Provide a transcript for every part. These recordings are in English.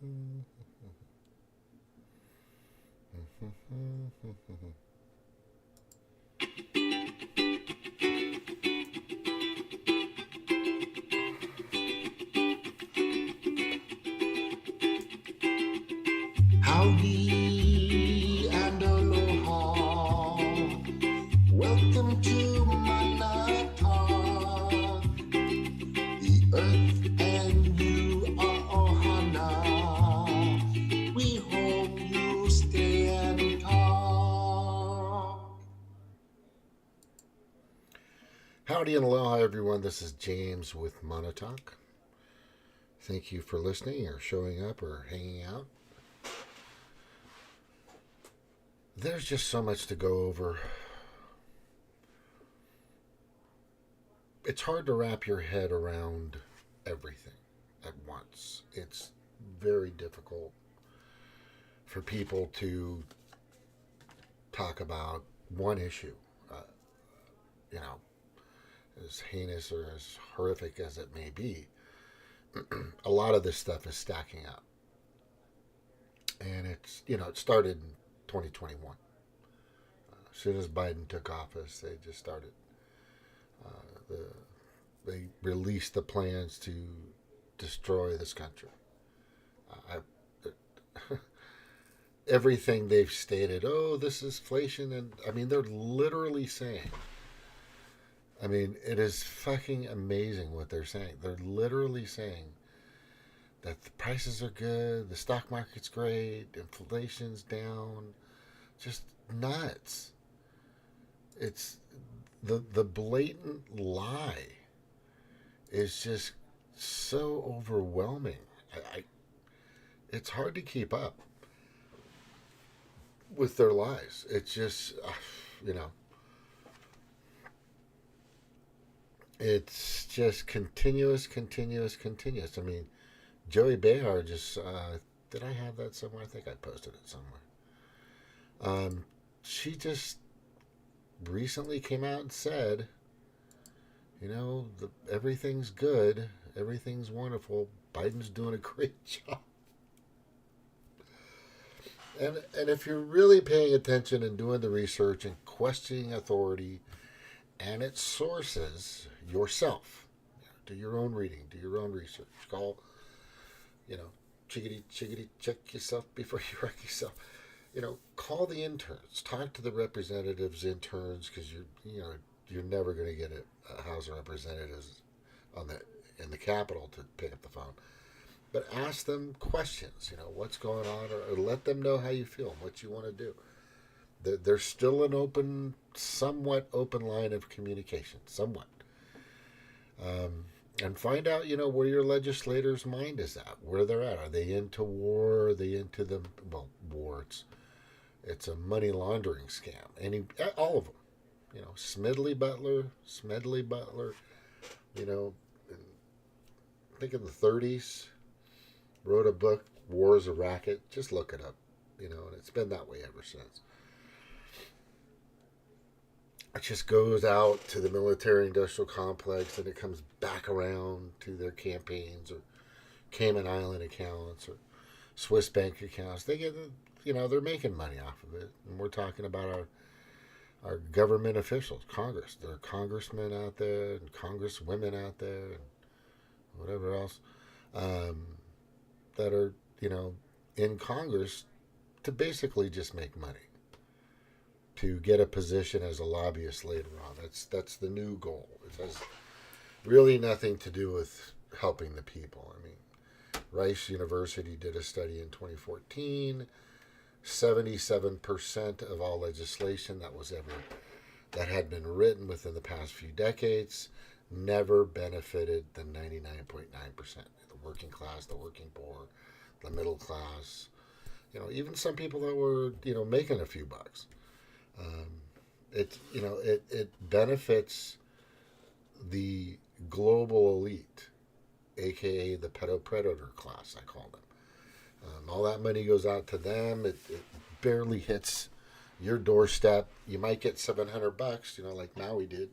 Howdy and aloha. Welcome to Manatawk. The earth and you are ohana. We hope you stay and talk. Howdy and aloha, everyone. This is James with Manatawk. Thank you for listening or showing up or hanging out. There's just so much to go over. It's hard to wrap your head around everything at once. It's very difficult for people to talk about one issue, you know, as heinous or as horrific as it may be. A lot of this stuff is stacking up. And it's, it started in 2021. As soon as Biden took office, they just started. They released the plans to destroy this country. Everything they've stated, this is inflation, and they're literally saying. It is fucking amazing what they're saying. They're literally saying that the prices are good, the stock market's great, inflation's down. Just nuts. It's the blatant lie is just so overwhelming. It's hard to keep up with their lies. It's just, it's just continuous. Joey Behar just, did I have that somewhere? I think I posted it somewhere. She just recently came out and said, everything's good, everything's wonderful, Biden's doing a great job. And if you're really paying attention and doing the research and questioning authority and its sources yourself, do your own reading, do your own research, call, chickadee, check yourself before you wreck yourself. Call the interns, talk to the representatives, interns, because you're never going to get a House of Representatives in the Capitol to pick up the phone. But ask them questions, what's going on, or let them know how you feel, what you want to do. There's still an somewhat open line of communication, somewhat. And find out, where your legislators' mind is at, where they're at. Are they into war? Are they into war? It's a money laundering scam. All of them. Smedley Butler. I think in the 30s, wrote a book, War is a Racket. Just look it up, and it's been that way ever since. It just goes out to the military-industrial complex, and it comes back around to their campaigns or Cayman Island accounts or Swiss bank accounts. They get, they're making money off of it. And we're talking about our government officials, Congress. There are congressmen out there and congresswomen out there and whatever else that are, in Congress to basically just make money, to get a position as a lobbyist later on. That's the new goal. It has really nothing to do with helping the people. Rice University did a study in 2014. 77% of all legislation that had been written within the past few decades never benefited the 99.9%. The working class, the working poor, the middle class. Even some people that were making a few bucks. It benefits the global elite, aka the Pedo Predator Class, I call them. All that money goes out to them. It barely hits your doorstep. You might get $700, like Maui did.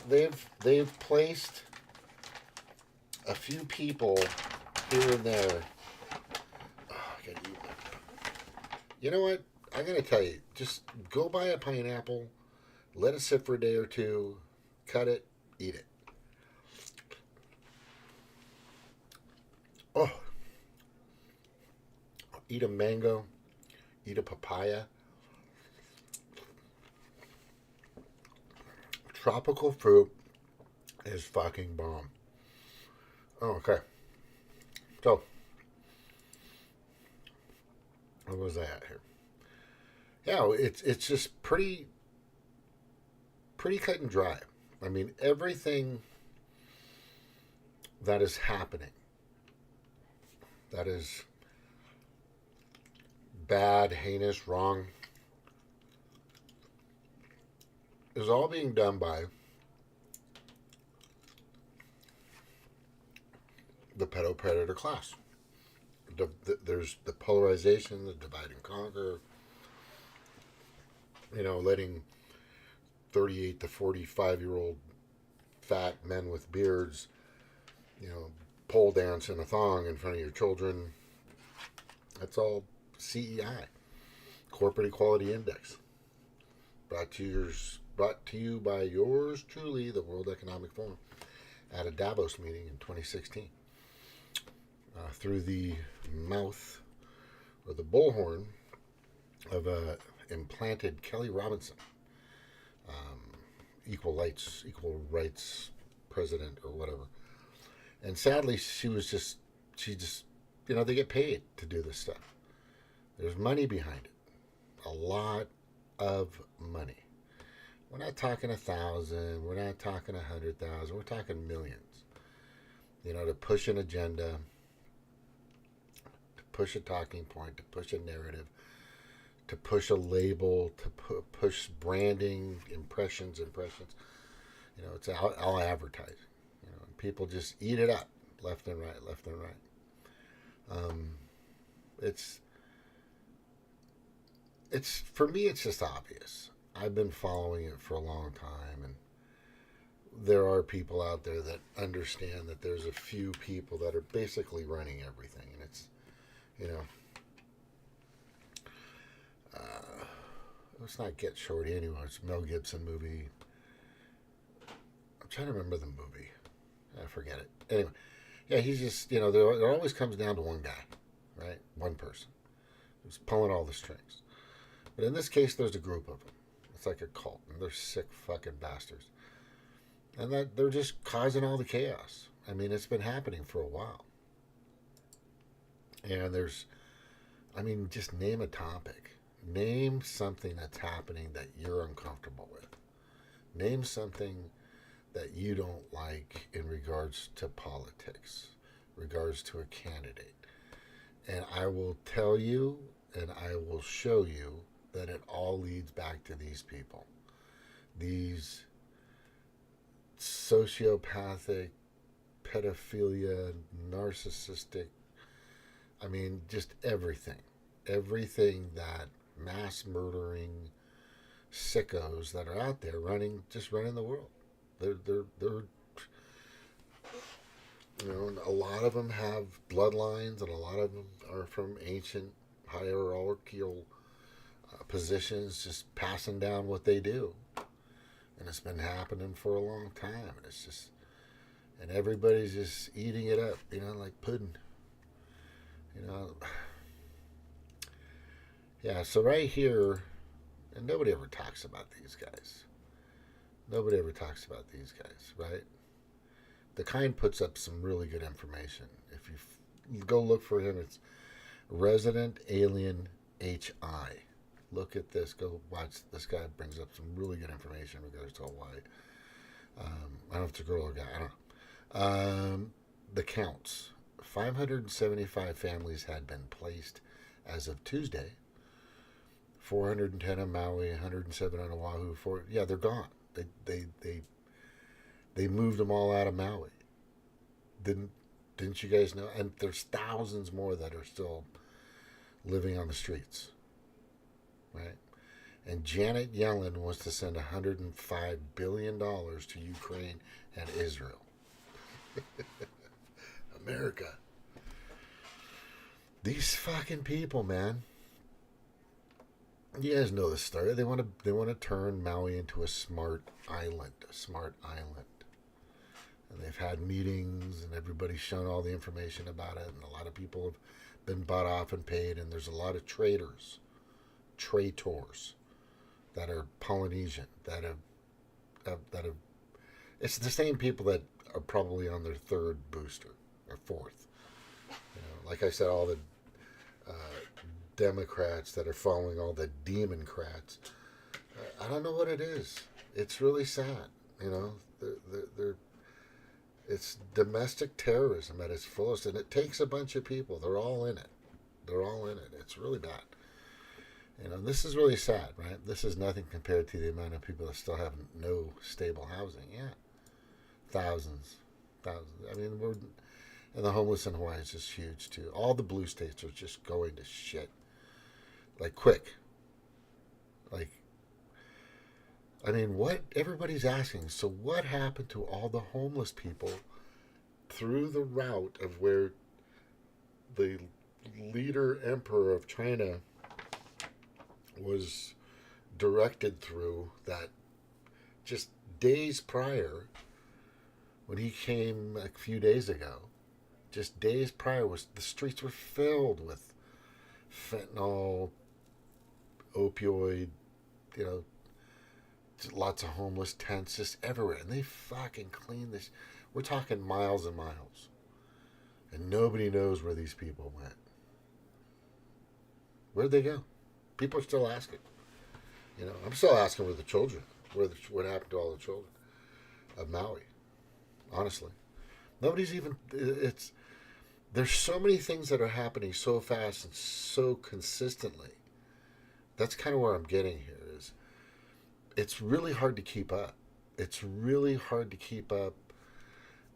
They've placed a few people here and there. Oh, I gotta eat that. You know what? I'm gonna tell you. Just go buy a pineapple, let it sit for a day or two, cut it, eat it. Oh, eat a mango, eat a papaya. Tropical fruit is fucking bomb. Oh, okay. So, what was that here? Yeah, it's just pretty cut and dry. I mean, everything that is happening that is bad, heinous, wrong is all being done by the pedo predator class. There's the polarization, the divide and conquer. Letting 38 to 45-year-old fat men with beards, pole dance in a thong in front of your children. That's all CEI, Corporate Equality Index. Brought to you by yours truly, the World Economic Forum, at a Davos meeting in 2016. Through the mouth or the bullhorn of implanted Kelly Robinson, equal rights president or whatever. And sadly, she just, they get paid to do this stuff. There's money behind it. A lot of money. We're not talking 1,000. We're not talking 100,000. We're talking millions. To push an agenda, to push a talking point, to push a narrative, to push a label, to push branding, impressions. It's all advertising. And people just eat it up, left and right. It's for me. It's just obvious. I've been following it for a long time, and there are people out there that understand that there's a few people that are basically running everything, and it's, let's not get shorty anyway. It's a Mel Gibson movie. I'm trying to remember the movie. I forget it. Anyway, yeah, he's just, there always comes down to one guy, right? One person who's pulling all the strings. But in this case, there's a group of them. It's like a cult, and they're sick fucking bastards. And that they're just causing all the chaos. I mean, it's been happening for a while. And just name a topic. Name something that's happening that you're uncomfortable with. Name something that you don't like in regards to politics, regards to a candidate. And I will tell you and I will show you that it all leads back to these people. These sociopathic, pedophilia, narcissistic, just everything. Everything that mass murdering sickos that are out there running the world. They're a lot of them have bloodlines, and a lot of them are from ancient hierarchical positions, just passing down what they do. And it's been happening for a long time. And it's just, and everybody's just eating it up, like pudding. Yeah, so right here, and nobody ever talks about these guys. Nobody ever talks about these guys, right? The Kind puts up some really good information. If you go look for him, it's Resident Alien HI. Look at this. Go watch. This guy brings up some really good information in regards to Hawaii. I don't know if it's a girl or a guy. I don't know. The counts. 575 families had been placed as of Tuesday. 410 on Maui, 107 on Oahu. They're gone. They moved them all out of Maui. Didn't you guys know? And there's thousands more that are still living on the streets, right? And Janet Yellen wants to send $105 billion to Ukraine and Israel. America. These fucking people, man. You guys know the story. They want to turn Maui into a smart island, And they've had meetings, and everybody's shown all the information about it, and a lot of people have been bought off and paid, and there's a lot of traitors that are Polynesian that have. It's the same people that are probably on their third booster or fourth. Like I said, all the uh, Democrats that are following all the Democrats. I don't know what it is. It's really sad. They're it's domestic terrorism at its fullest, and it takes a bunch of people. They're all in it. They're all in it. It's really bad. This is really sad, right? This is nothing compared to the amount of people that still have no stable housing. Yeah, thousands, thousands. I mean, and the homeless in Hawaii is just huge too. All the blue states are just going to shit, like quick. Like, I mean, what everybody's asking. So, what happened to all the homeless people through the route of where the leader emperor of China was directed through, that just days prior, when he came a few days ago, just days prior, was the streets were filled with fentanyl, opioid, you know, lots of homeless tents just everywhere, and they fucking clean this. We're talking miles and miles, and nobody knows where these people went. Where'd they go? People are still asking. I'm still asking where the children, what happened to all the children of Maui. Honestly, nobody's even. It's there's so many things that are happening so fast and so consistently. That's kind of where I'm getting here. Is it's really hard to keep up. It's really hard to keep up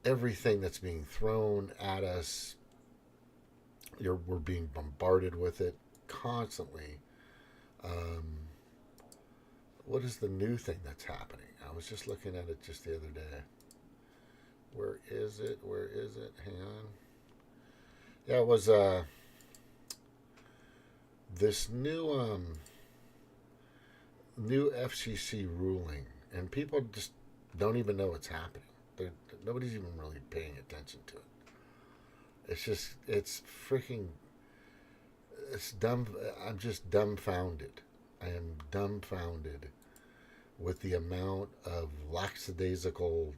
everything that's being thrown at us. We're being bombarded with it constantly. What is the new thing that's happening? I was just looking at it just the other day. Where is it? Where is it? Hang on. Yeah, it was this new FCC ruling, and people just don't even know what's happening. Nobody's even really paying attention to it. It's freaking, it's dumb. I'm just dumbfounded. I am dumbfounded with the amount of lackadaisical.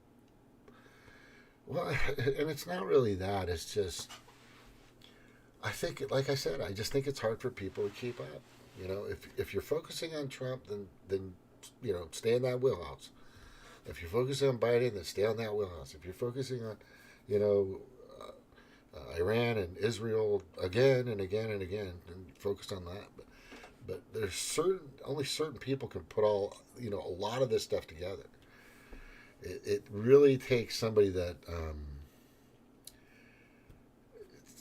Well, and it's not really that. It's just, I think, like I said, I just think it's hard for people to keep up. If you're focusing on Trump, then stay in that wheelhouse. If you're focusing on Biden, then stay on that wheelhouse. If you're focusing on, you know, Iran and Israel again and again and again, and focus on that. But there's only certain people can put a lot of this stuff together. It really takes somebody that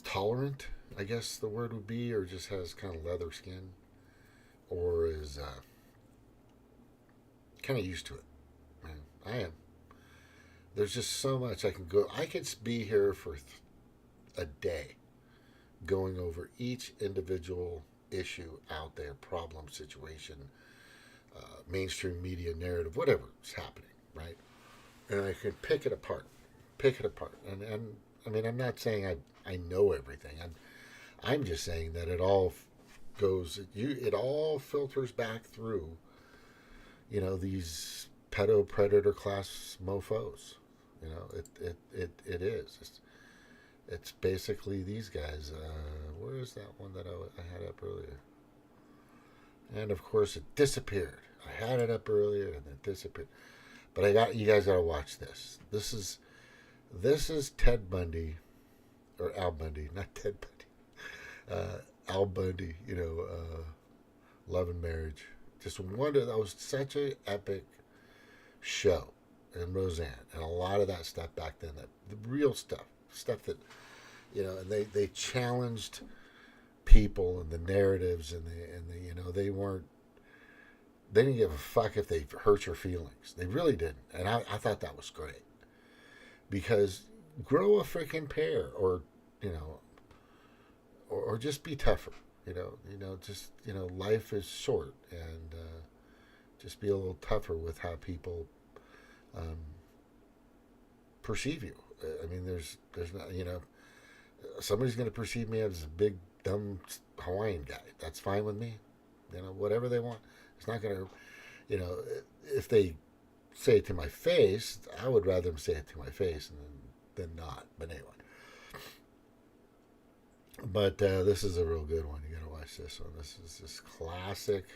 tolerant, I guess the word would be, or just has kind of leather skin, or is kind of used to it. Man, I am. There's just so much I can go. I could be here for a day going over each individual issue out there, problem, situation, mainstream media narrative, whatever is happening, right? And I can pick it apart. And I mean, I'm not saying I know everything. I'm just saying that it all it all filters back through, these Pedo Predator Class mofos. It is. It's basically these guys. Where is that one that I had up earlier? And of course, it disappeared. I had it up earlier and it disappeared. But you guys gotta watch this. This is Ted Bundy, or Al Bundy, not Ted Bundy. Al Bundy. Love and Marriage. Just wonder, that was such an epic show. And Roseanne, and a lot of that stuff back then, that the real stuff that, and they challenged people and the narratives, and they didn't give a fuck if they hurt your feelings. They really didn't, and I thought that was great, because grow a freaking pair, or or just be tougher. Just life is short, and just be a little tougher with how people perceive you. I mean, there's not, somebody's going to perceive me as a big dumb Hawaiian guy. That's fine with me. Whatever they want. It's not going to, if they say it to my face, I would rather them say it to my face than not. But anyway. But this is a real good one. You got to watch this one. This is this classic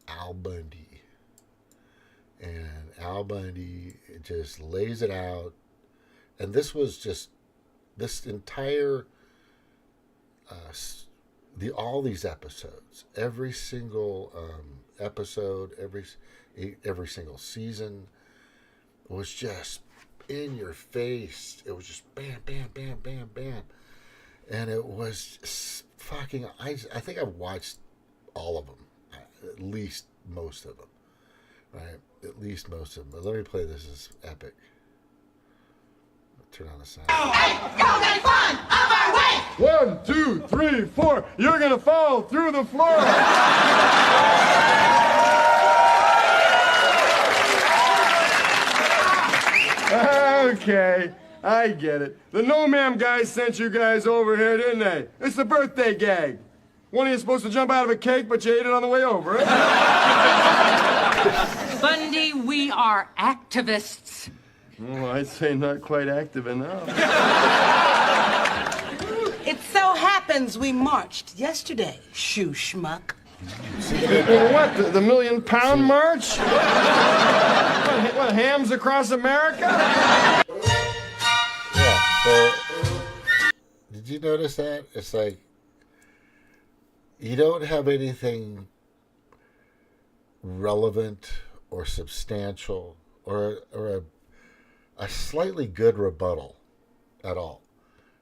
Al Bundy. And Al Bundy just lays it out. And this was just, this entire, all these episodes, every single episode, every single season was just in your face. It was just bam, bam, bam, bam, bam. And it was fucking, I think I've watched all of them, at least most of them, right? At least most of them. But let me play this as epic. Turn on the sound. Hey, go get fun of our way! 1, 2, 3, 4. You're gonna fall through the floor. Okay, I get it. The no ma'am guys sent you guys over here, didn't they? It's the birthday gag. One of you supposed to jump out of a cake, but you ate it on the way over. Bundy, we are activists. Oh, I'd say not quite active enough. It so happens we marched yesterday, shoe schmuck. What, the million-pound march? What, hams across America? Yeah, so, did you notice that? It's like, you don't have anything relevant or substantial or a slightly good rebuttal at all.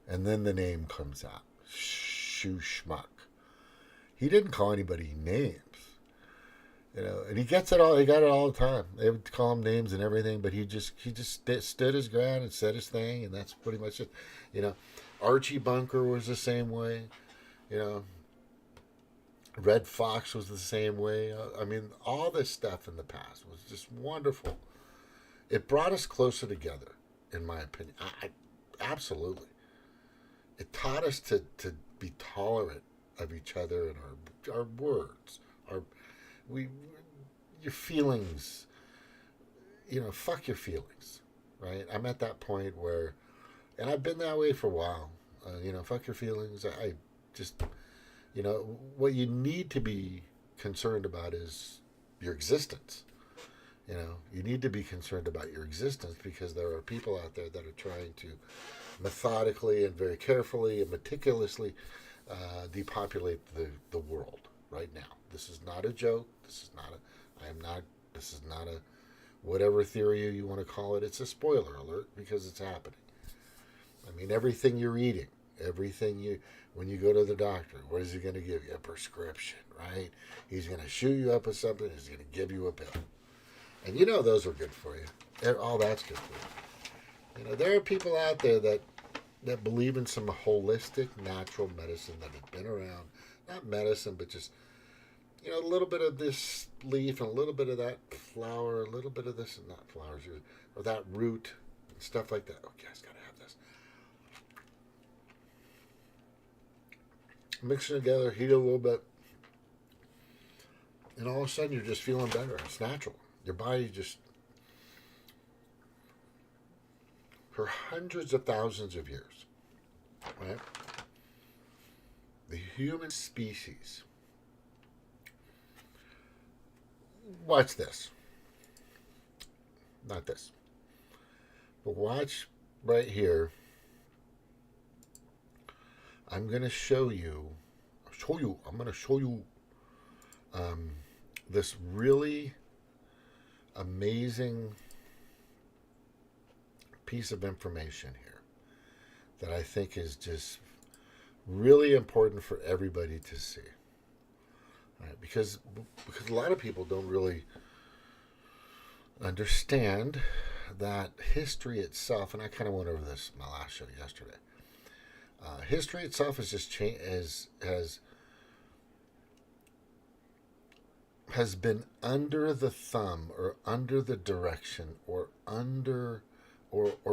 And then the name comes out. Shoe schmuck. He didn't call anybody names. And he gets it all. He got it all the time. They would call him names and everything, but he just stood his ground and said his thing, and that's pretty much it. Archie Bunker was the same way. Red Fox was the same way. I mean, all this stuff in the past was just wonderful. It brought us closer together, in my opinion. Absolutely. It taught us to be tolerant of each other and our words, your feelings. Fuck your feelings, right? I'm at that point where, and I've been that way for a while. Fuck your feelings. I just, what you need to be concerned about is your existence. You need to be concerned about your existence because there are people out there that are trying to methodically and very carefully and meticulously depopulate the world right now. This is not a joke. This is not a whatever theory you want to call it. It's a spoiler alert because it's happening. I mean, everything you're eating, when you go to the doctor, what is he going to give you? A prescription, right? He's going to shoot you up with something. He's going to give you a pill. And those are good for you. All that's good for you. There are people out there that believe in some holistic natural medicine that has been around. Not medicine, but just, a little bit of this leaf and a little bit of that flower, a little bit of this, and not flowers, or that root, and stuff like that. Okay, I got to have this. Mix it together, heat it a little bit, and all of a sudden you're just feeling better. It's natural. Your body just, for hundreds of thousands of years, right? The human species, watch this. Not this. But watch right here. I'm going to show you this really amazing piece of information here that I think is just really important for everybody to see. All right, because a lot of people don't really understand that history itself, and I kind of went over this in my last show yesterday. History itself is just has been under the thumb or under the direction or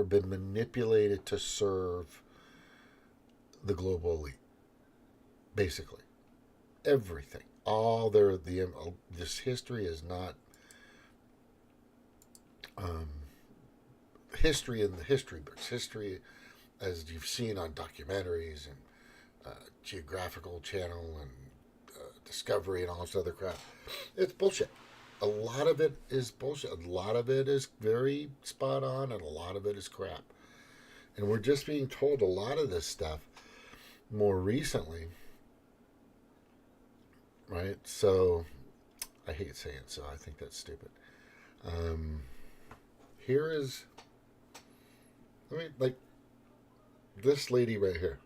been manipulated to serve the global elite. Basically, everything, this history is not history in the history books. History, as you've seen on documentaries and Geographical Channel and Discovery and all this other crap, it's bullshit. A lot of it is bullshit. A lot of it is very spot on, and a lot of it is crap. And we're just being told a lot of this stuff more recently, right? So, I hate saying so. I think that's stupid. Here is, like this lady right here,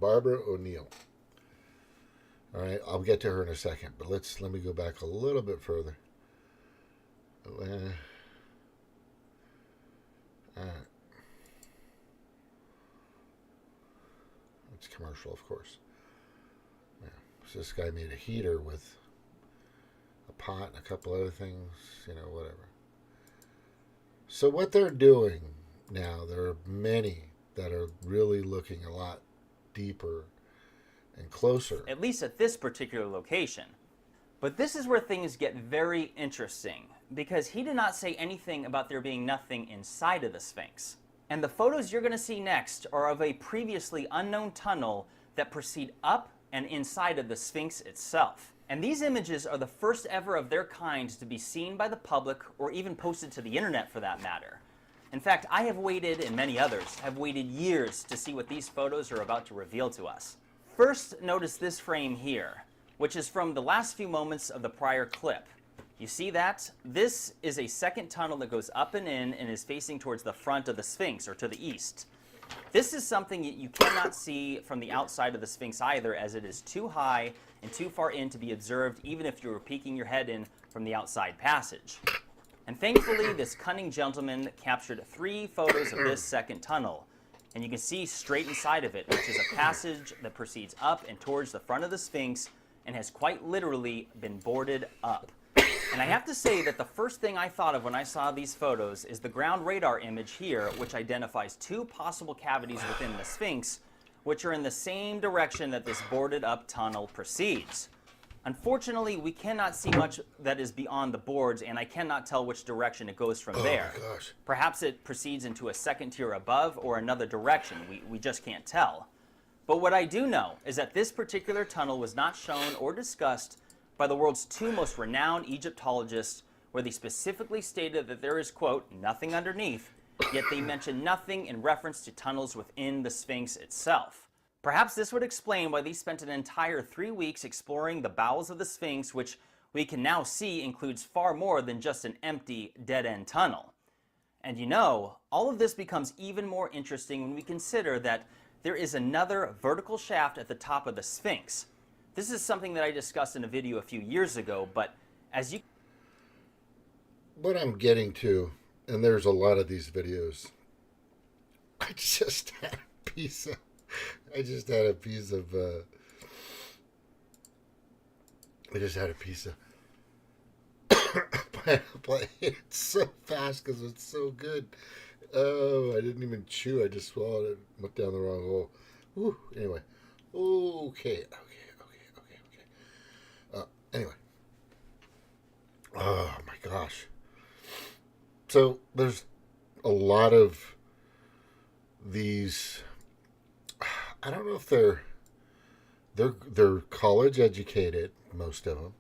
Barbara O'Neill. All right, I'll get to her in a second, but let me go back a little bit further. It's commercial, of course. Yeah. So this guy made a heater with a pot and a couple other things, whatever. So what they're doing now, there are many that are really looking a lot deeper and closer. At least at this particular location. But this is where things get very interesting, because he did not say anything about there being nothing inside of the Sphinx. And the photos you're going to see next are of a previously unknown tunnel that proceed up and inside of the Sphinx itself. And these images are the first ever of their kind to be seen by the public, or even posted to the internet for that matter. In fact, I have waited, and many others have waited years to see what these photos are about to reveal to us. First, notice this frame here, which is from the last few moments of the prior clip. You see that? This is a second tunnel that goes up and in and is facing towards the front of the Sphinx, or to the east. This is something you cannot see from the outside of the Sphinx either, as it is too high and too far in to be observed, even if you were peeking your head in from the outside passage. And thankfully, this cunning gentleman captured 3 photos of this second tunnel. And you can see straight inside of it, which is a passage that proceeds up and towards the front of the Sphinx and has quite literally been boarded up. And I have to say that the first thing I thought of when I saw these photos is the ground radar image here, which identifies 2 possible cavities within the Sphinx, which are in the same direction that this boarded up tunnel proceeds. Unfortunately, we cannot see much that is beyond the boards, and I cannot tell which direction it goes from there. Oh my gosh. Perhaps it proceeds into a second tier above or another direction. We just can't tell. But what I do know is that this particular tunnel was not shown or discussed by the world's 2 most renowned Egyptologists, where they specifically stated that there is, quote, nothing underneath, yet they mention nothing in reference to tunnels within the Sphinx itself. Perhaps this would explain why they spent an entire 3 weeks exploring the bowels of the Sphinx, which we can now see includes far more than just an empty, dead-end tunnel. And all of this becomes even more interesting when we consider that there is another vertical shaft at the top of the Sphinx. This is something that I discussed in a video a few years ago, but as you... What I'm getting to, and there's a lot of these videos, I just had a piece of but it's so fast because it's so good. Oh, I didn't even chew. I just swallowed it. Went down the wrong hole. Whew. Anyway. Okay. Anyway. Oh, my gosh. So, there's a lot of these... I don't know if they're college educated, most of them.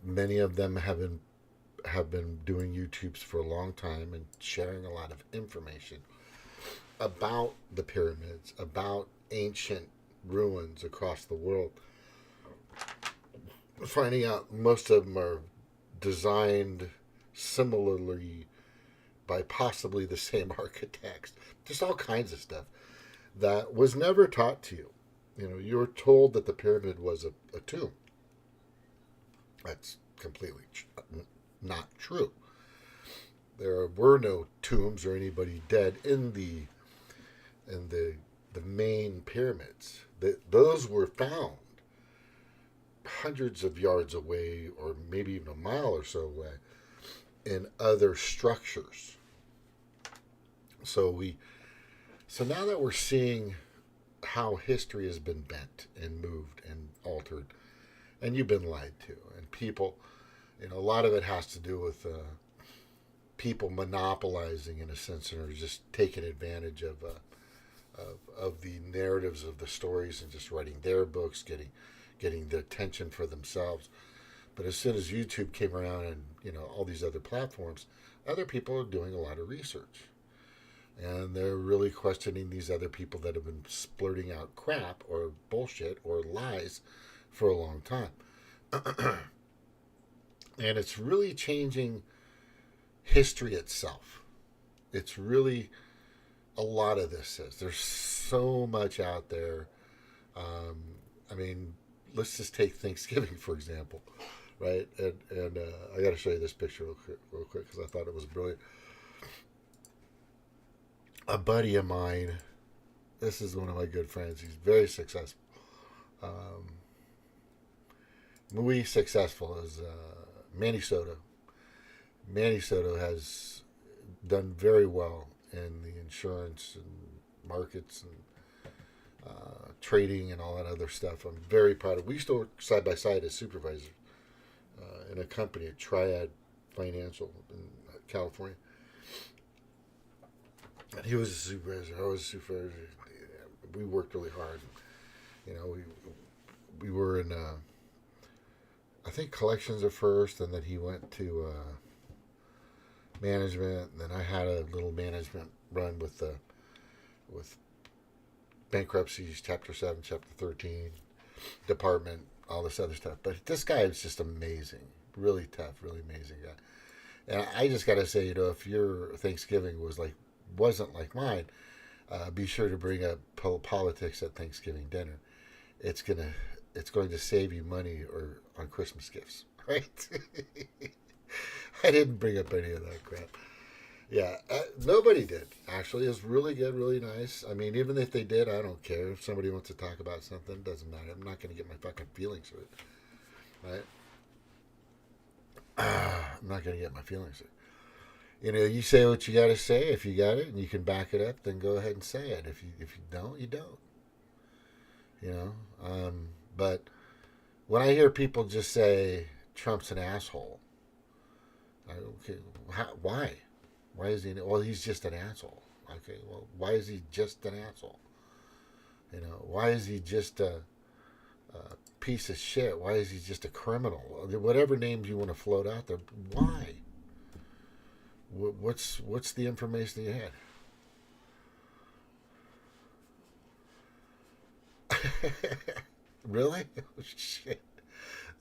Many of them have been doing YouTubes for a long time and sharing a lot of information about the pyramids, about ancient ruins across the world. Finding out most of them are designed similarly by possibly the same architects. Just all kinds of stuff that was never taught to you. You were told that the pyramid was a tomb. That's completely not true. There were no tombs or anybody dead in the the main pyramids. Those were found hundreds of yards away, or maybe even a mile or so away, in other structures. So now that we're seeing how history has been bent and moved and altered, and you've been lied to, and people, a lot of it has to do with people monopolizing, in a sense, or just taking advantage of the narratives of the stories and just writing their books, getting the attention for themselves. But as soon as YouTube came around and all these other platforms, other people are doing a lot of research, and they're really questioning these other people that have been splurting out crap or bullshit or lies for a long time. And it's really changing history itself. It's really, a lot of this is, there's so much out there. I mean, let's just take Thanksgiving, for example, right? And I got to show you this picture real quick because I thought it was brilliant. A buddy of mine, this is one of my good friends, he's very successful. Muy successful is Manny Soto. Manny Soto has done very well in the insurance and markets and trading and all that other stuff. I'm very proud of. We used to work side by side as supervisors in a company, a Triad Financial in California. And he was a supervisor. I was a supervisor. We worked really hard. We were in, I think, collections at first, and then he went to management. And then I had a little management run with bankruptcies, Chapter 7, Chapter 13, department, all this other stuff. But this guy is just amazing. Really tough, really amazing guy. And I just got to say, if your Thanksgiving wasn't like mine, be sure to bring up politics at Thanksgiving dinner. It's going to save you money or on Christmas gifts, right? I didn't bring up any of that crap. Yeah, nobody did. Actually, it was really good, really nice. I mean, even if they did, I don't care. If somebody wants to talk about something, it doesn't matter. I'm not going to get my fucking feelings hurt, right? I'm not going to get my feelings hurt. You say what you got to say. If you got it and you can back it up, then go ahead and say it. If you don't, you don't. But when I hear people just say Trump's an asshole, okay, why? Why is he? Well, he's just an asshole. Okay, well, why is he just an asshole? Why is he just a piece of shit? Why is he just a criminal? Whatever names you want to float out there, why? What's the information you had? Really? Oh, shit.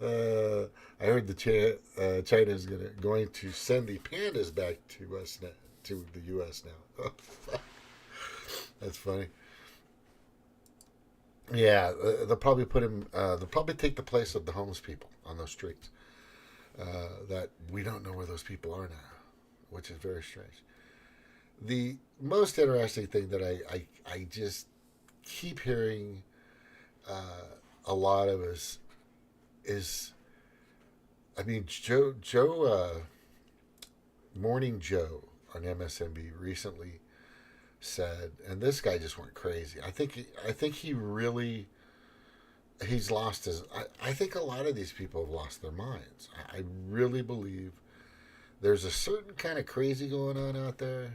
I heard China is going to send the pandas back to us now, to the U.S. now. Oh, fuck. That's funny. Yeah, they'll probably put him. They'll probably take the place of the homeless people on those streets. That we don't know where those people are now, which is very strange. The most interesting thing that I just keep hearing a lot of is I mean, Morning Joe on MSNBC recently said, and this guy just went crazy. I think he really, he's lost his. I think a lot of these people have lost their minds. I really believe there's a certain kind of crazy going on out there,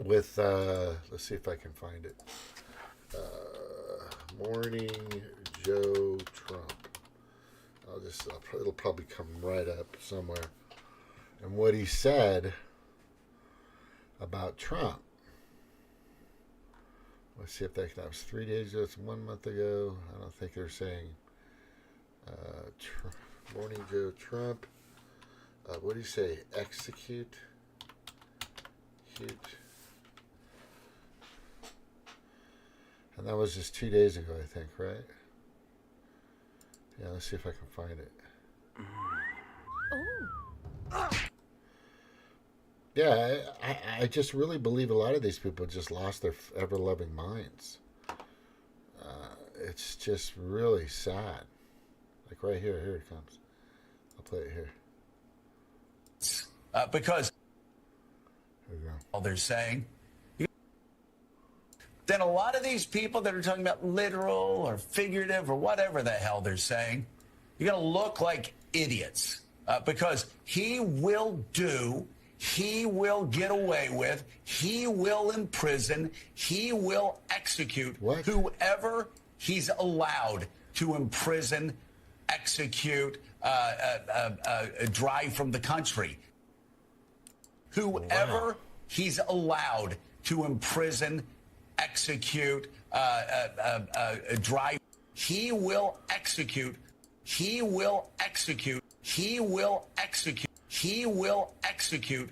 with let's see if I can find it. Morning Joe Trump. It'll probably come right up somewhere. And what he said about Trump. Let's see if that was 3 days ago. It's 1 month ago. I don't think they're saying Morning Joe Trump. What do you say? Execute. And that was just 2 days ago, I think, right? Yeah, let's see if I can find it. Yeah, I just really believe a lot of these people just lost their ever-loving minds. It's just really sad. Like right here, here it comes. I'll play it here. Because Here we go. all they're saying, then a lot of these people that are talking about literal or figurative or whatever the hell they're saying, you're going to look like idiots because he will get away with, he will imprison, he will execute whoever he's allowed to imprison, execute, drive from the country. Whoever he's allowed to imprison, execute, drive, he will execute, he will execute, he will execute, he will execute.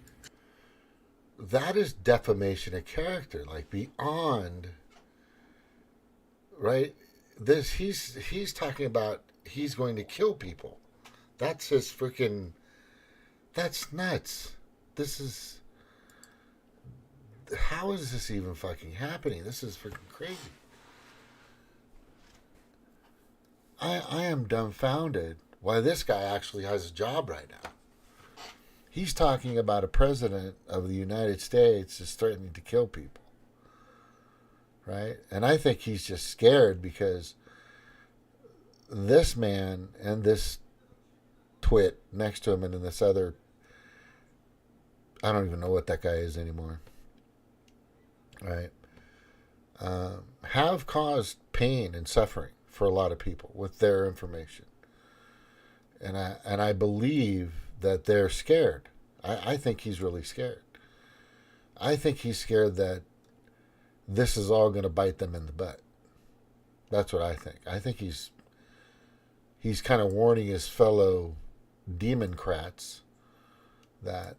That is defamation of character, like beyond, right? This he's talking about he's going to kill people. That's his freaking. That's nuts. This is. How is this even fucking happening? This is freaking crazy. I am dumbfounded why this guy actually has a job right now. He's talking about a president of the United States is threatening to kill people. Right? And I think he's just scared because this man and this twit next to him and then this other, I don't even know what that guy is anymore. Right? Have caused pain and suffering for a lot of people with their information. And I believe that they're scared. I think he's really scared. I think he's scared that this is all going to bite them in the butt. That's what I think. I think he's kind of warning his fellow Democrats that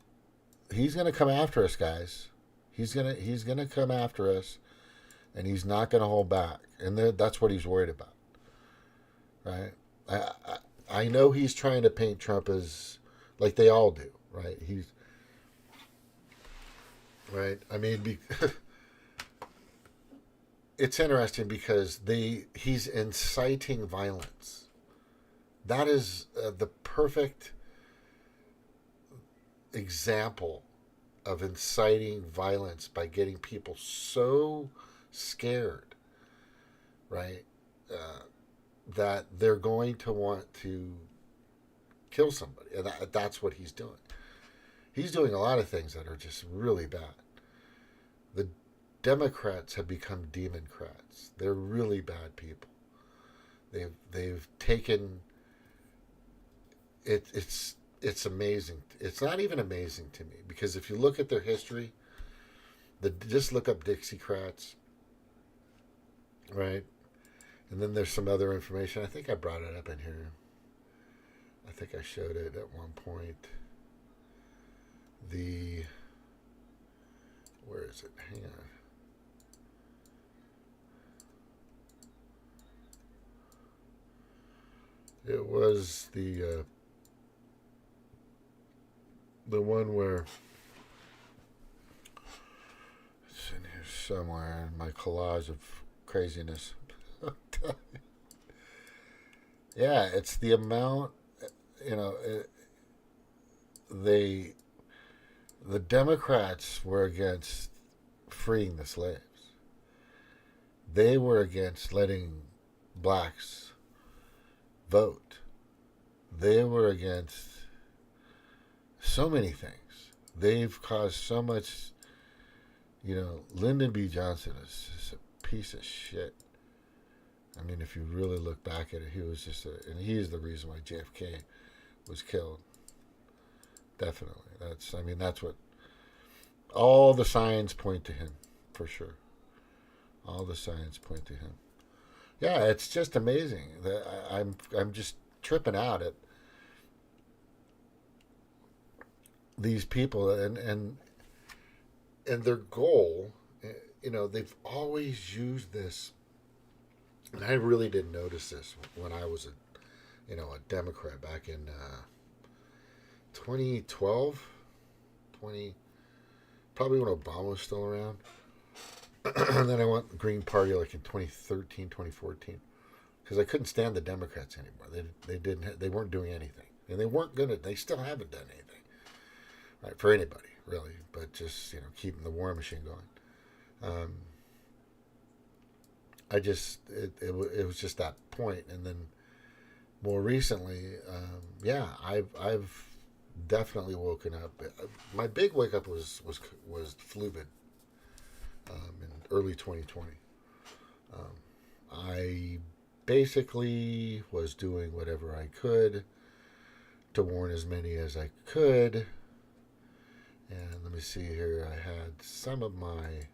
he's going to come after us, guys. He's gonna come after us, and he's not going to hold back. And that's what he's worried about, right? I know he's trying to paint Trump as like they all do, right? He's right. I mean, it's interesting because he's inciting violence. That is the perfect example of inciting violence by getting people so scared, right, that they're going to want to kill somebody. And that's what he's doing. He's doing a lot of things that are just really bad. The Democrats have become Democrats. They're really bad people. They've taken it. It's amazing. It's not even amazing to me because if you look at their history, just look up Dixiecrats, right? And then there's some other information. I think I brought it up in here. I think I showed it at one point. Where is it? Hang on. It was the one where it's in here somewhere in my collage of craziness. Yeah, it's the amount, the Democrats were against freeing the slaves. They were against letting blacks vote. They were against so many things. They've caused so much, Lyndon B. Johnson is just a piece of shit. I mean, if you really look back at it, he was just and he is the reason why JFK was killed. Definitely. That's what all the signs point to him, for sure. All the signs point to him. Yeah, it's just amazing. I'm just tripping out at these people and their goal. They've always used this, and I really didn't notice this when I was a Democrat back in 2012, probably when Obama was still around. And then I went Green Party like in 2013, 2014. Because I couldn't stand the Democrats anymore. They weren't doing anything. And they weren't going to, they still haven't done anything. Right, for anybody, really. But just, keeping the war machine going. It was just that point. And then more recently, I've definitely woken up. My big wake up was Fluvid in early 2020. I basically was doing whatever I could to warn as many as I could. And let me see here. I had some of my.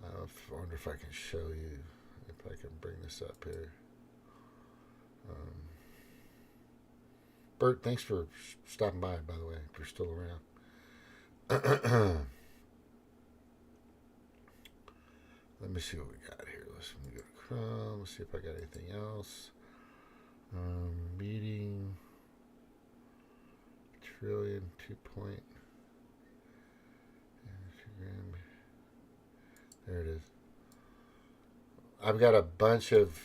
I wonder if I can show you, if I can bring this up here. Bert, thanks for stopping by the way, if you're still around. Let me see what we got here. Let's go to Chrome. Let's see if I got anything else. Meeting. Trillion, 2 point. Instagram. There it is. I've got a bunch of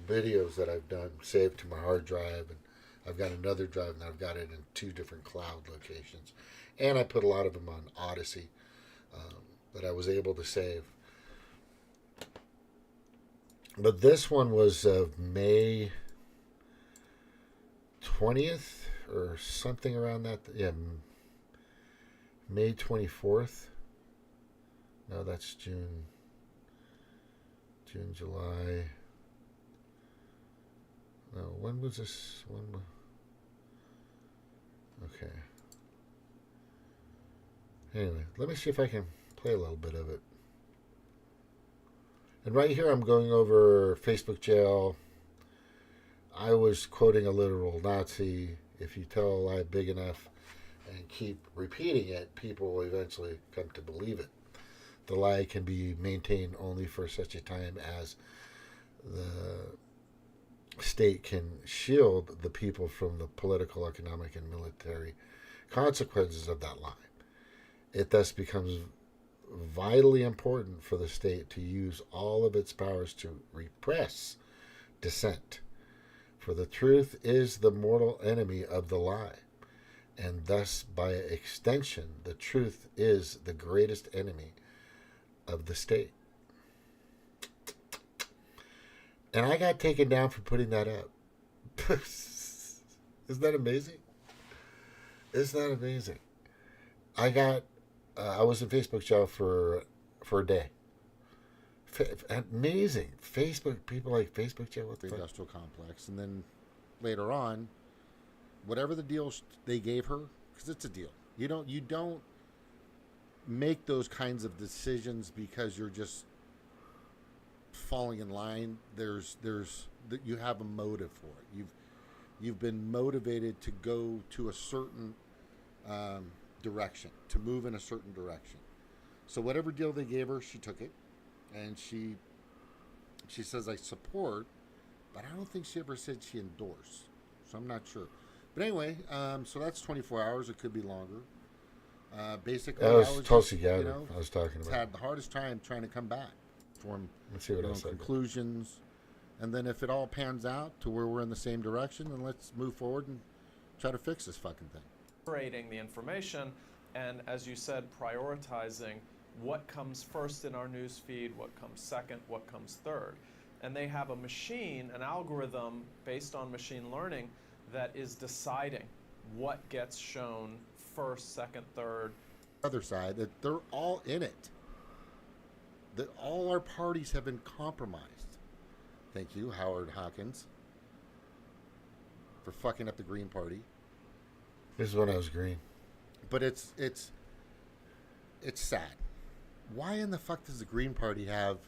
videos that I've done saved to my hard drive, and I've got another drive, and I've got it in 2 different cloud locations. And I put a lot of them on Odyssey that I was able to save. But this one was of May 20th or something around that. Yeah, May 24th. No, that's June, July. No, when was this? Okay. Anyway, let me see if I can play a little bit of it. And right here I'm going over Facebook jail. I was quoting a literal Nazi. If you tell a lie big enough and keep repeating it, people will eventually come to believe it. The lie can be maintained only for such a time as the state can shield the people from the political, economic, and military consequences of that lie. It thus becomes vitally important for the state to use all of its powers to repress dissent. For the truth is the mortal enemy of the lie, and thus, by extension, the truth is the greatest enemy of the state. And I got taken down for putting that up. Isn't that amazing? Isn't that amazing? I was in Facebook jail for a day. Amazing. Facebook, people like Facebook jail. What the industrial complex. And then later on, whatever the deal they gave her, because it's a deal. You don't make those kinds of decisions because you're just falling in line. You have a motive for it. You've been motivated to go to a certain direction, to move in a certain direction. So whatever deal they gave her, she took it, and she says I support, but I don't think she ever said she endorsed. So I'm not sure. But anyway, so that's 24 hours. It could be longer. Basically, that was Tulsi Gabbard I was talking about. Had the hardest time trying to come back, form Let's see what else conclusions, and then if it all pans out to where we're in the same direction, then let's move forward and try to fix this fucking thing. Generating the information, and as you said, prioritizing what comes first in our news feed, what comes second, what comes third. And they have a machine, an algorithm based on machine learning that is deciding what gets shown first, second, third. Other side, that they're all in it. That all our parties have been compromised. Thank you, Howard Hawkins, for fucking up the Green Party. This is when I was green. But it's sad. Why in the fuck does the Green Party have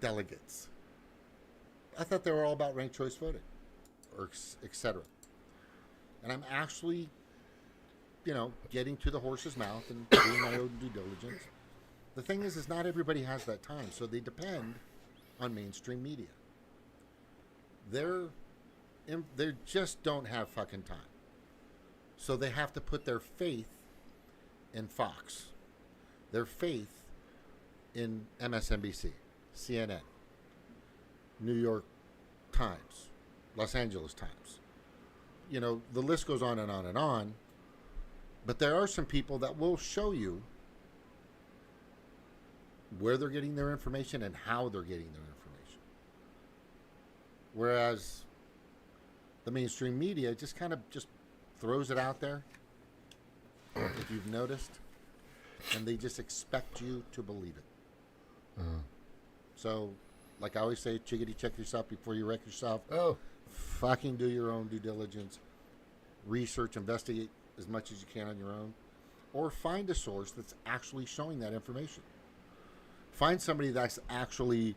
delegates? I thought they were all about ranked choice voting, or etc. And I'm actually, getting to the horse's mouth and doing my own due diligence. The thing is not everybody has that time, so they depend on mainstream media. They just don't have fucking time. So they have to put their faith in Fox, their faith in MSNBC, CNN, New York Times, Los Angeles Times. You know, the list goes on and on and on. But there are some people that will show you where they're getting their information and how they're getting their information. Whereas the mainstream media just kind of just throws it out there, if you've noticed, and they just expect you to believe it. So, like I always say, chickadee check yourself before you wreck yourself. Oh. Fucking do your own due diligence. Research, investigate as much as you can on your own. Or find a source that's actually showing that information. Find somebody that's actually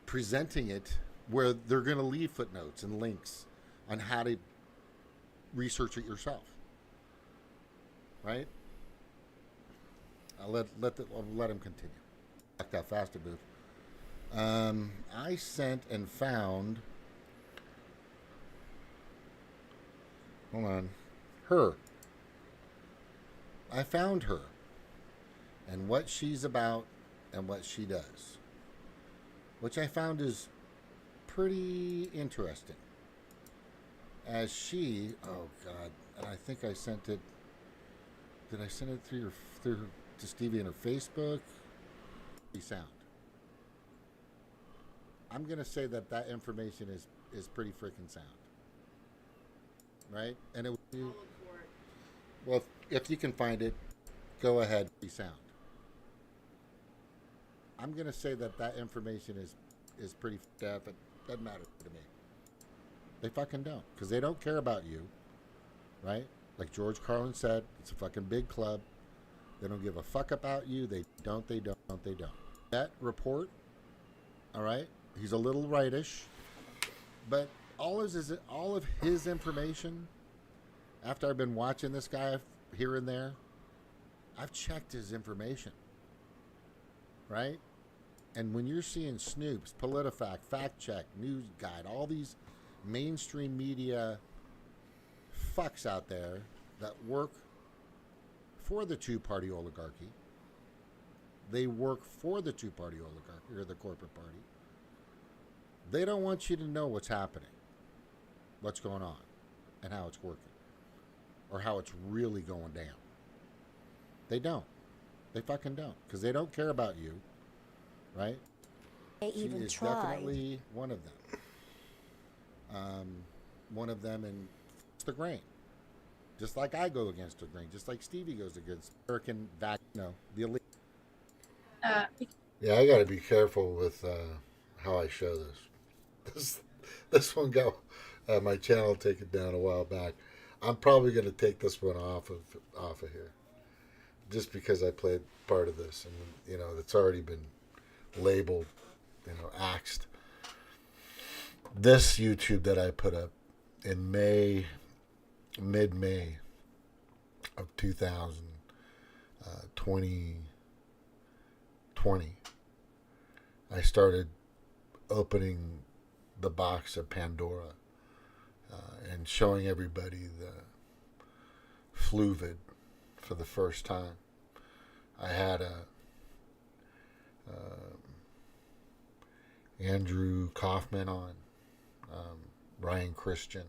presenting it where they're going to leave footnotes and links on how to research it yourself. Right? I'll let him continue. Back that faster, Booth. I sent and found. Hold on. Her. I found her. And what she's about and what she does. Which I found is pretty interesting. As she. Oh, God. And I think I sent it. Did I send it through to Stevie in her Facebook? Sound. I'm going to say that information is pretty freaking sound. Right? And it would, well, if you can find it, go ahead. Be sound. I'm going to say that information is pretty deaf. It doesn't matter to me. They fucking don't. Because they don't care about you. Right? Like George Carlin said, it's a fucking big club. They don't give a fuck about you. They don't. That report, all right, he's a little rightish, but all of his information, after I've been watching this guy here and there, I've checked his information, right? And when you're seeing Snoops, PolitiFact, Fact Check, News Guide, all these mainstream media fucks out there that work for the two-party oligarchy. They work for the two-party oligarchy, or the corporate party. They don't want you to know what's happening, what's going on, and how it's working, or how it's really going down. They don't. They fucking don't, because they don't care about you, right? They she even is tried. Definitely one of them. One of them in the grain. Just like I go against the grain, just like Stevie goes against American the elite. Yeah, I got to be careful with how I show this. This one got my channel taken down a while back. I'm probably going to take this one off of here, just because I played part of this, and it's already been labeled, axed. This YouTube that I put up in mid-May of 2020, I started opening the box of Pandora and showing everybody the fluvid for the first time. I had Andrew Kaufman on, Ryan Christian.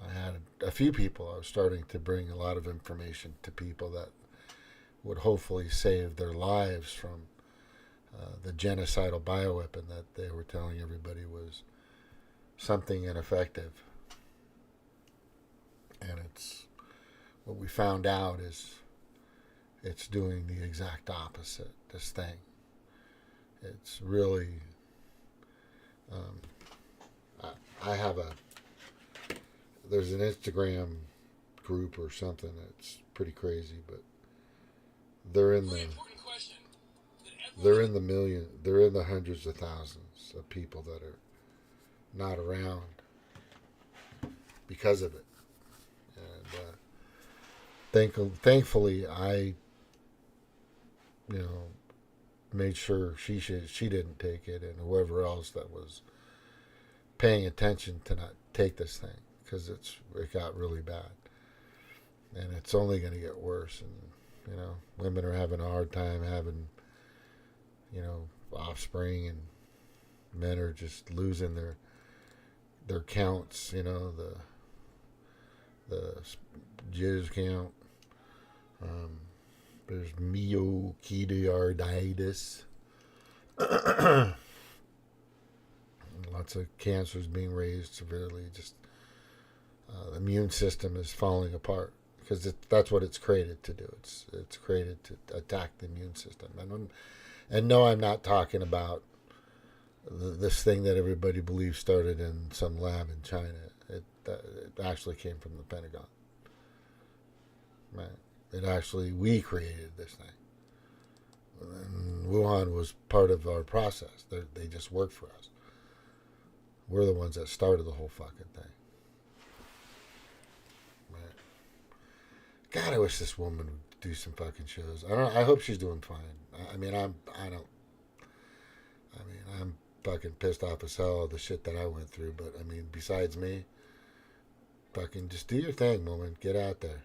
I had a few people. I was starting to bring a lot of information to people that would hopefully save their lives from the genocidal bioweapon that they were telling everybody was something ineffective. And what we found out is it's doing the exact opposite, this thing. It's really, there's an Instagram group or something that's pretty crazy, but they're in the hundreds of thousands of people that are not around because of it. And thankfully, I, made sure she didn't take it, and whoever else that was paying attention to not take this thing, because it got really bad. And it's only going to get worse. And, you know, women are having a hard time having, you know, offspring, and men are just losing their counts, you know, the jizz count. There's myocarditis. Lots of cancers being raised severely. Just the immune system is falling apart because that's what it's created to do. It's created to attack the immune system. And no, I'm not talking about this thing that everybody believes started in some lab in China. It actually came from the Pentagon. Right. We created this thing. And Wuhan was part of our process. They just worked for us. We're the ones that started the whole fucking thing. Right. God, I wish this woman would do some fucking shows. I hope she's doing fine. I'm fucking pissed off as hell at the shit that I went through. But I mean, besides me, fucking just do your thing, woman. Get out there.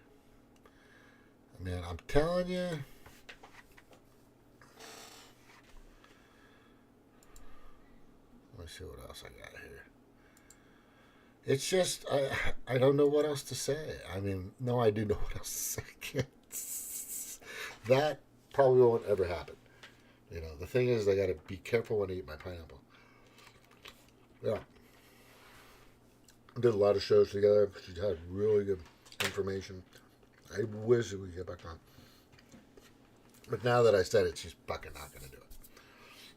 Man, I'm telling you. Let me see what else I got here. It's just, I don't know what else to say. I mean, no, I do know what else to say. That probably won't ever happen. You know, the thing is, I got to be careful when I eat my pineapple. Yeah. Did a lot of shows together. She had really good information. I wish we could get back on. But now that I said it, she's fucking not going to do it.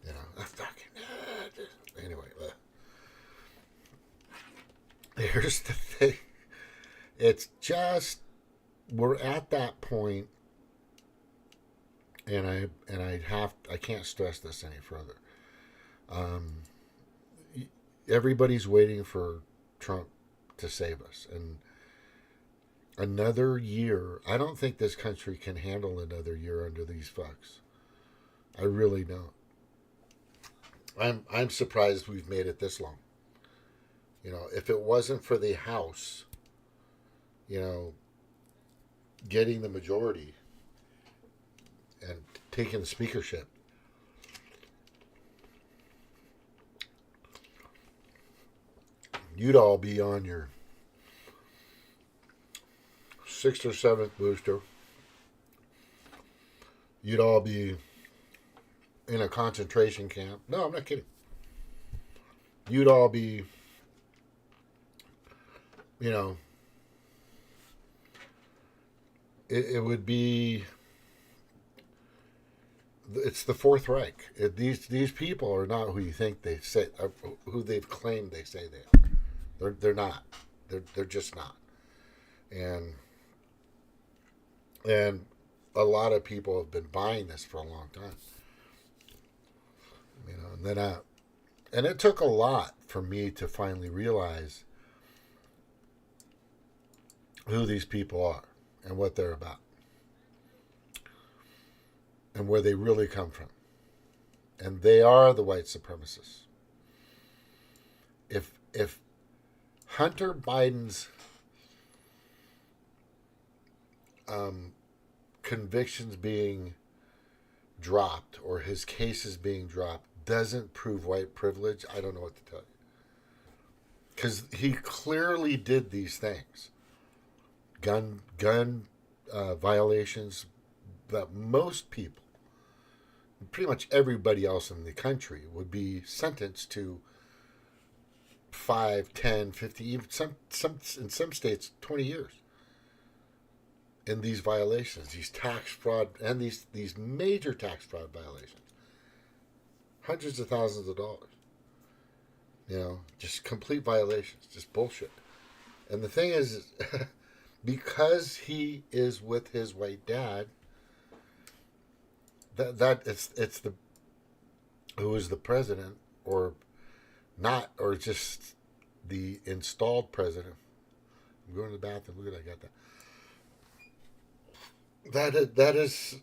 You know, anyway. Here's the thing. It's just, we're at that point, and I can't stress this any further. Everybody's waiting for Trump to save us, and another year, I don't think this country can handle another year under these fucks. I really don't. I'm surprised we've made it this long. You know, if it wasn't for the House, you know, getting the majority and taking the speakership, you'd all be on your 6th or 7th booster. You'd all be in a concentration camp. No, I'm not kidding. You'd all be, you know, it would be, it's the Fourth Reich. These people are not who you think they say, who they've claimed they say they are. They're not. They're just not. And a lot of people have been buying this for a long time. You know, and it took a lot for me to finally realize who these people are and what they're about and where they really come from. And they are the white supremacists. If Hunter Biden's convictions being dropped or his cases being dropped doesn't prove white privilege, I don't know what to tell you. Because he clearly did these things. Gun violations that most people, pretty much everybody else in the country, would be sentenced to 5, 10, 50, even in some states 20 years. In these violations, these tax fraud, and these major tax fraud violations. Hundreds of thousands of dollars. You know, just complete violations, just bullshit. And the thing is, because he is with his white dad, it's the who is the president, or not, or just the installed president. I'm going to the bathroom. Look at that. I got that.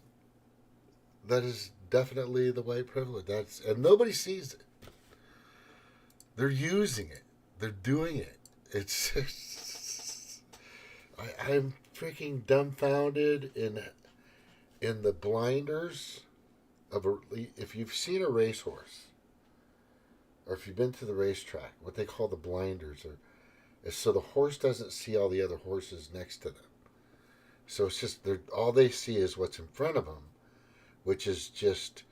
That is definitely the white privilege. And nobody sees it. They're using it. They're doing it. It's I'm freaking dumbfounded in the blinders of if you've seen a racehorse, or if you've been to the racetrack, what they call the blinders is so the horse doesn't see all the other horses next to them. So it's just all they see is what's in front of them, which is just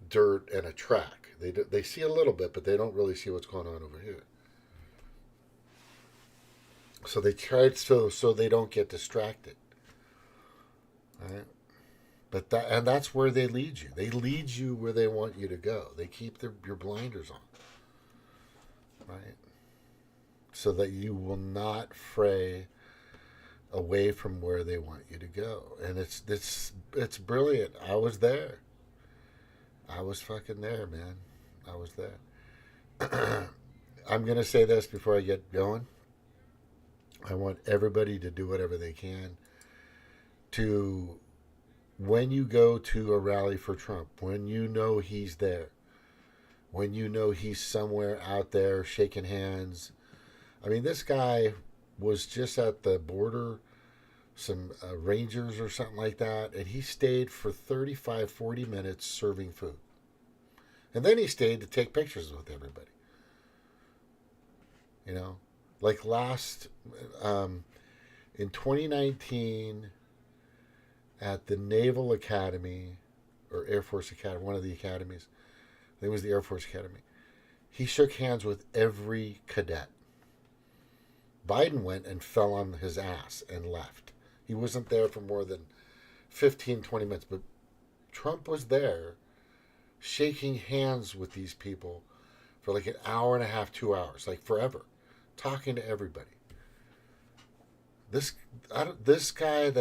dirt and a track. They see a little bit, but they don't really see what's going on over here. So they try so they don't get distracted. Right? But that's where they lead you. They lead you where they want you to go. They keep your blinders on. Right? So that you will not fray away from where they want you to go. And it's brilliant. I was there. I was fucking there, man. I was there. I'm going to say this before I get going. I want everybody to do whatever they can to, when you go to a rally for Trump, when you know he's there, when you know he's somewhere out there shaking hands. I mean, this guy was just at the border, some rangers or something like that, and he stayed for 35, 40 minutes serving food. And then he stayed to take pictures with everybody. You know, like in 2019 at the Naval Academy or Air Force Academy, one of the academies, I think it was the Air Force Academy, he shook hands with every cadet. Biden went and fell on his ass and left. He wasn't there for more than 15, 20 minutes, but Trump was there shaking hands with these people for like an hour and a half, 2 hours, like forever, talking to everybody. This guy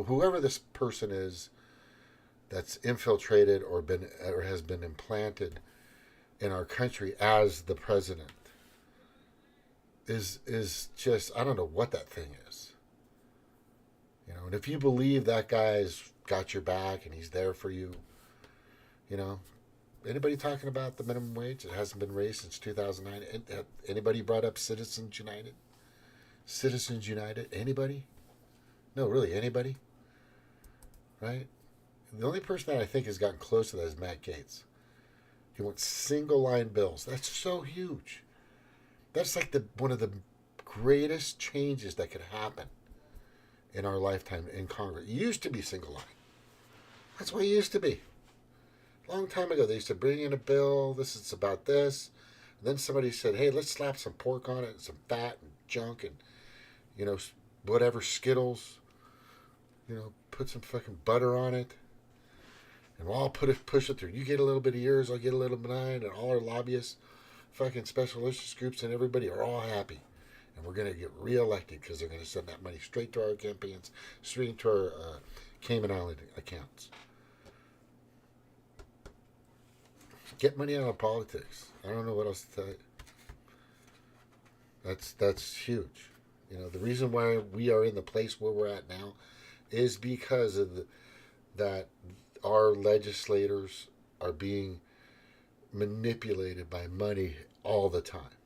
whoever this person is that's infiltrated or has been implanted in our country as the president is just, I don't know what that thing is. You know, and if you believe that guy's got your back and he's there for you, you know, anybody talking about the minimum wage? It hasn't been raised since 2009. Anybody brought up Citizens United? Citizens United? Anybody? No, really, anybody? Right? The only person that I think has gotten close to that is Matt Gaetz. He wants single line bills. That's so huge. That's like one of the greatest changes that could happen in our lifetime in Congress. It used to be single line. That's what it used to be. A long time ago, they used to bring in a bill. This is about this. And then somebody said, hey, let's slap some pork on it and some fat and junk and, you know, whatever, Skittles. You know, put some fucking butter on it. And we'll all push it through. You get a little bit of yours, I'll get a little bit of mine, and all our lobbyists, fucking special interest groups, and everybody are all happy. And we're going to get reelected because they're going to send that money straight to our campaigns, straight to our Cayman Island accounts. Get money out of politics. I don't know what else to tell you. That's huge. You know, the reason why we are in the place where we're at now is because of that our legislators are being manipulated by money all the time.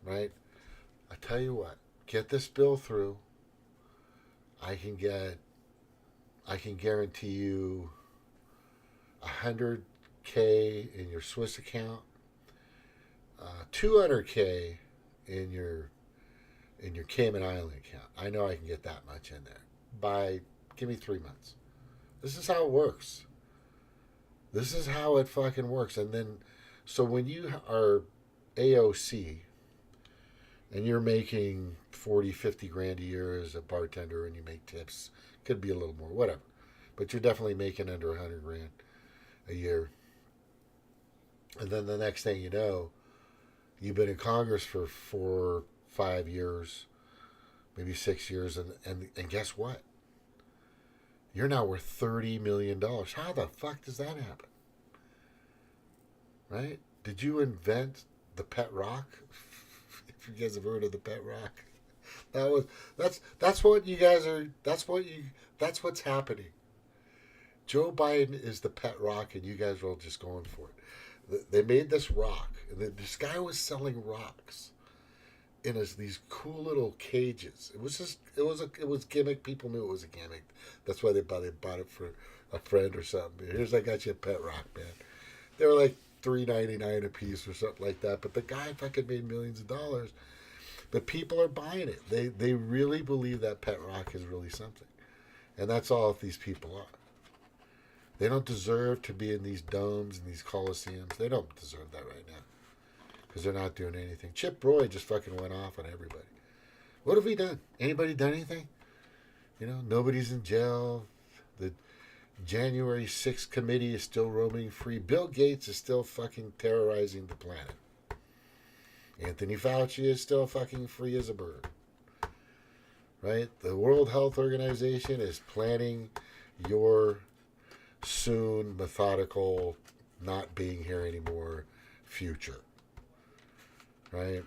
Right? I tell you what, get this bill through. I can guarantee you $100K in your Swiss account, $200K in your Cayman Island account. I know I can get that much in there. Give me 3 months. This is how it works. This is how it fucking works. And then, so when you are AOC and you're making 40, 50 grand a year as a bartender and you make tips, could be a little more, whatever. But you're definitely making under 100 grand a year. And then the next thing you know, you've been in Congress for 4, 5 years, maybe 6 years, and guess what? You're now worth $30 million. How the fuck does that happen? Right? Did you invent the pet rock? If you guys have heard of the pet rock. That's what you guys are, that's what's happening. Joe Biden is the pet rock and you guys are all just going for it. They made this rock. This guy was selling rocks in these cool little cages. It was gimmick. People knew it was a gimmick. That's why they bought it for a friend or something. Here's, I got you a pet rock, man. They were like $3.99 a piece or something like that. But the guy fucking made millions of dollars. But people are buying it. They really believe that pet rock is really something. And that's all these people are. They don't deserve to be in these domes and these coliseums. They don't deserve that right now. Because they're not doing anything. Chip Roy just fucking went off on everybody. What have we done? Anybody done anything? You know, nobody's in jail. The January 6th committee is still roaming free. Bill Gates is still fucking terrorizing the planet. Anthony Fauci is still fucking free as a bird. Right? The World Health Organization is planning your soon methodical not being here anymore future. Right?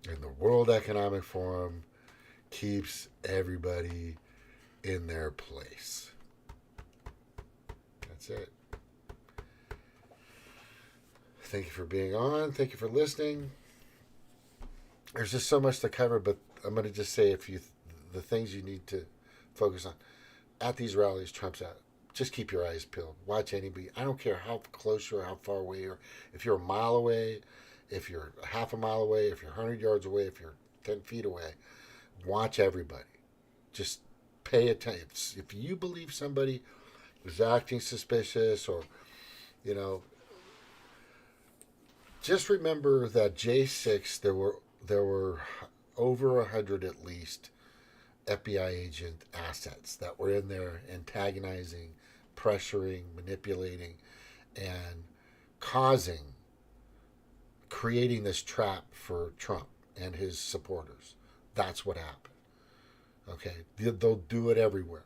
And the World Economic Forum keeps everybody in their place. That's it. Thank you for being on. Thank you for listening. There's just so much to cover, but I'm going to just say the things you need to focus on. At these rallies, Trump's out. Just keep your eyes peeled. Watch anybody. I don't care how close you are, how far away you are. If you're a mile away, if you're half a mile away, if you're 100 yards away, if you're 10 feet away, watch everybody. Just pay attention. If you believe somebody is acting suspicious or, you know, just remember that J6, there were over 100 at least FBI agent assets that were in there antagonizing, pressuring, manipulating, and creating this trap for Trump and his supporters. That's what happened. Okay? They'll do it everywhere.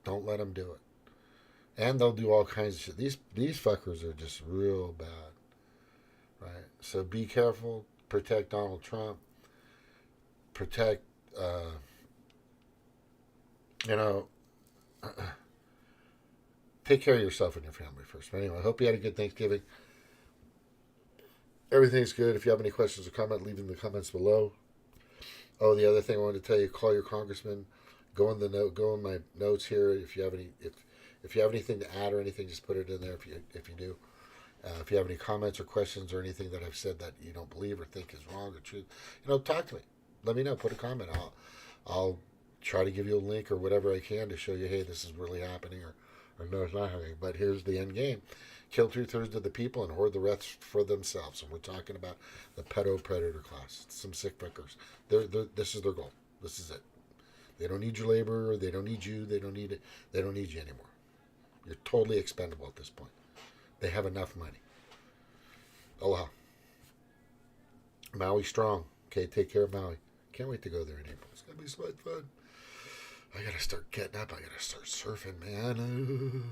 Don't let them do it. And they'll do all kinds of shit. These fuckers are just real bad. Right? So be careful. Protect Donald Trump. Protect, take care of yourself and your family first. But anyway, I hope you had a good Thanksgiving. Everything's good. If you have any questions or comments, leave them in the comments below. Oh, the other thing I wanted to tell you, call your congressman. Go in my notes here. If you have anything to add or anything, just put it in there if you do. If you have any comments or questions or anything that I've said that you don't believe or think is wrong or true, talk to me. Let me know. Put a comment. I'll try to give you a link or whatever I can to show you, hey, this is really happening, or no, it's not happening. But here's the end game. Kill 2/3 of the people and hoard the rest for themselves. And we're talking about the Pedo Predator Class. Some sick fuckers. This is their goal. This is it. They don't need your labor. They don't need you. They don't need it. They don't need you anymore. You're totally expendable at this point. They have enough money. Aloha. Maui strong. Okay, take care of Maui. Can't wait to go there in April. It's going to be so much fun. I got to start getting up. I got to start surfing, man.